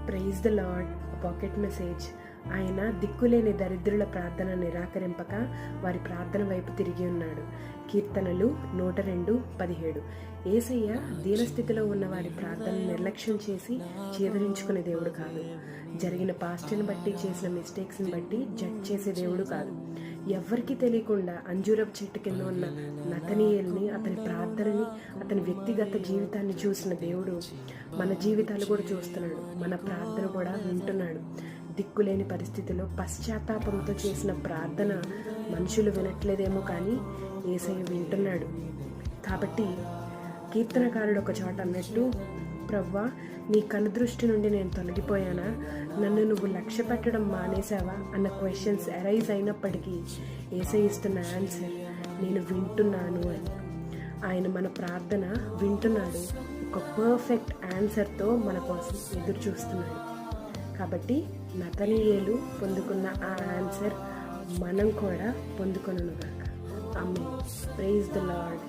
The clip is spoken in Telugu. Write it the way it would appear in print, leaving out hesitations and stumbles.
Praise the lord. Pocket message. ఆయన దిక్కులేని దరిద్రుల ప్రార్థన నిరాకరింపక వారి ప్రార్థన వైపు తిరిగి ఉన్నాడు. కీర్తనలు 102:17. యేసయ్య దీనస్థితిలో ఉన్న వారి ప్రార్థనను నిర్లక్ష్యం చేసి చేదరించుకునే దేవుడు కాదు. జరిగిన పాస్ట్ని బట్టి, చేసిన మిస్టేక్స్ని బట్టి జడ్జ్ చేసే దేవుడు కాదు. ఎవ్వరికీ తెలియకుండా అంజూరపు చెట్టు కింద ఉన్న నతనీయేల్ని, అతని ప్రార్థనని, అతని వ్యక్తిగత జీవితాన్ని చూసిన దేవుడు మన జీవితాలు కూడా చూస్తున్నాడు. మన ప్రార్థన కూడా వింటున్నాడు. దిక్కులేని పరిస్థితిలో పశ్చాత్తాపంతో చేసిన ప్రార్థన మనుషులు వినట్లేదేమో కానీ యేసయ్య వింటున్నాడు. కాబట్టి కీర్తనకారుడు ఒక చోట అన్నట్టు, ప్రవ్వా, నీ కనుదృష్టి నుండి నేను తొలగిపోయానా, నన్ను నువ్వు లక్ష్య పెట్టడం మానేసావా అన్న క్వశ్చన్స్ అరైజ్ అయినప్పటికీ యేసయ్య ఇస్తున్న ఆన్సర్, నేను వింటున్నాను అని. ఆయన మన ప్రార్థన వింటున్నాడు. ఒక పర్ఫెక్ట్ ఆన్సర్తో మన కోసం ఎదురు చూస్తున్నాడు. కాబట్టి నతనీయేలు పొందుకున్న ఆ ఆన్సర్ మనం కూడా పొందుకొనుగాక. ఆమేన్. Praise the lord.